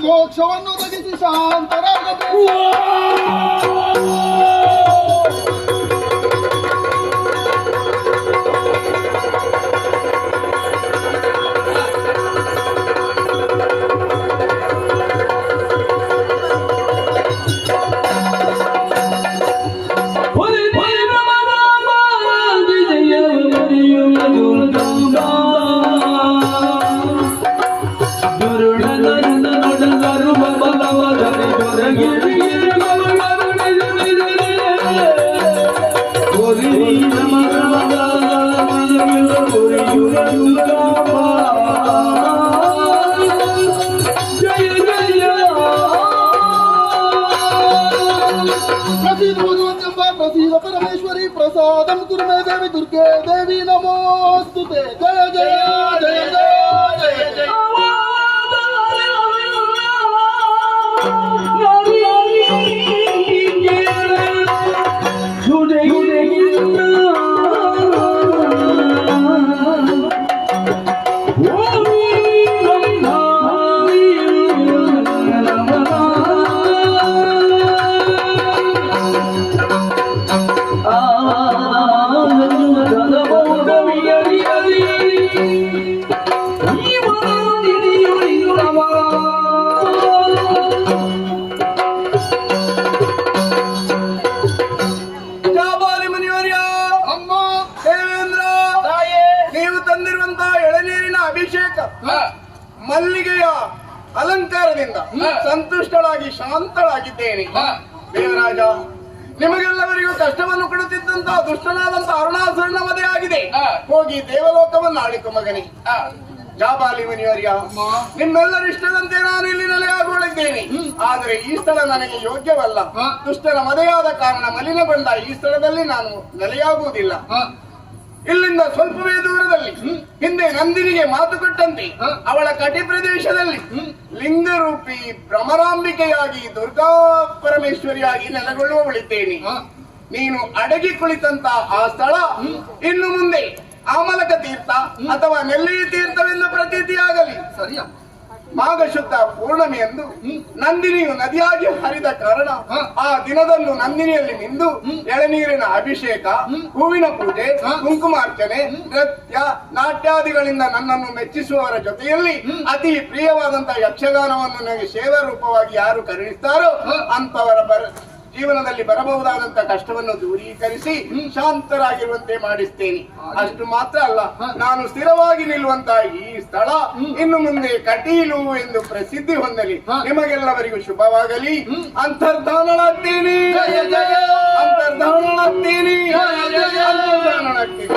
ಮೋಕ್ಷವನ್ನು ಒದಗಿಸಿ ಶಾಂತರಾಗಬೇಕು. प्रसीद परमेश्वरी प्रसादं कुरु मे देवी दुर्गे देवी नमोस्तुते. जय जय जय जय जय जय. ಮಲ್ಲಿಗೆಯ ಅಲಂಕಾರದಿಂದ ಸಂತುಷ್ಟಳಾಗಿ ಶಾಂತಳಾಗಿದ್ದೇನೆ. ದೇವರಾಜ, ನಿಮಗೆಲ್ಲವರಿಗೂ ಕಷ್ಟವನ್ನು ಕೊಡುತ್ತಿದ್ದಂತಹ ದುಷ್ಟನಾದಂತಹ ಅರುಣಾಸುರನ ವಧೆ ಆಗಿದೆ. ಹೋಗಿ ದೇವಲೋಕವನ್ನು ಆಳಿಕ ಮಗನೇ. ಜಾಬಾಲಿ ಮುನಿವರ್ಯ, ನಿಮ್ಮೆಲ್ಲರ ಇಷ್ಟದಂತೆ ನಾನು ಇಲ್ಲಿ ನೆಲೆಯಾಗುಳಿದ್ದೇನೆ. ಆದರೆ ಈ ಸ್ಥಳ ನನಗೆ ಯೋಗ್ಯವಲ್ಲ. ದುಷ್ಟನ ವಧೆಯಾದ ಕಾರಣ ಮಲಿನಗೊಂಡ ಈ ಸ್ಥಳದಲ್ಲಿ ನಾನು ನೆಲೆಯಾಗುವುದಿಲ್ಲ. ಇಲ್ಲಿಂದ ಸ್ವಲ್ಪವೇ ದೂರದಲ್ಲಿ ಹಿಂದೆ ನಂದಿನಿಗೆ ಮಾತು ಕೊಟ್ಟಂತೆ ಅವಳ ಕಟಿ ಪ್ರದೇಶದಲ್ಲಿ ಲಿಂಗರೂಪಿ ಭ್ರಮರಾಂಬಿಕೆಯಾಗಿ ದುರ್ಗಾ ಪರಮೇಶ್ವರಿಯಾಗಿ ನೆಲೆಗೊಳ್ಳುವವಳಿದ್ದೇನೆ. ನೀನು ಅಡಗಿ ಕುಳಿತಂತ ಆ ಸ್ಥಳ ಇನ್ನು ಮುಂದೆ ಆಮಲಕ ತೀರ್ಥ ಅಥವಾ ನೆಲ್ಲಿಯ ತೀರ್ಥವೆಂದು ಪ್ರತೀತಿಯಾಗಲಿ. ಸರಿಯಾ? ಮಾಘ ಶುದ್ಧ ಪೂರ್ಣಮಿಯಂದು ನಂದಿನಿಯು ನದಿಯಾಗಿ ಹರಿದ ಕಾರಣ ಆ ದಿನದಂದು ನಂದಿನಿಯಲ್ಲಿ ನಿಂದು ಎಳನೀರಿನ ಅಭಿಷೇಕ, ಹೂವಿನ ಪೂಜೆ, ಕುಂಕುಮಾರ್ಚನೆ, ನೃತ್ಯ, ನಾಟ್ಯಾದಿಗಳಿಂದ ನನ್ನನ್ನು ಮೆಚ್ಚಿಸುವವರ ಜೊತೆಯಲ್ಲಿ ಅತಿ ಪ್ರಿಯವಾದಂತಹ ಯಕ್ಷಗಾನವನ್ನು ನನಗೆ ಸೇವಾ ರೂಪವಾಗಿ ಯಾರು ಕರುಣಿಸ್ತಾರೋ ಅಂತವರ ಜೀವನದಲ್ಲಿ ಬರಬಹುದಾದಂತಹ ಕಷ್ಟವನ್ನು ದೂರೀಕರಿಸಿ ಶಾಂತರಾಗಿರುವಂತೆ ಮಾಡಿಸ್ತೇನೆ. ಅಷ್ಟು ಮಾತ್ರ ಅಲ್ಲ, ನಾನು ಸ್ಥಿರವಾಗಿ ನಿಲ್ಲುವಂತಹ ಈ ಸ್ಥಳ ಇನ್ನು ಮುಂದೆ ಕಟೀಲು ಎಂದು ಪ್ರಸಿದ್ಧಿ ಹೊಂದಲಿ. ನಿಮಗೆಲ್ಲವರಿಗೂ ಶುಭವಾಗಲಿ. ಅಂತರ್ಧಾನಳಾಗ್ತೀನಿ, ಅಂತರ್ಧಾನಳಾಗ್ತೀನಿ, ಅಂತರ್ಧಾನಳಾಗ್ತೀನಿ.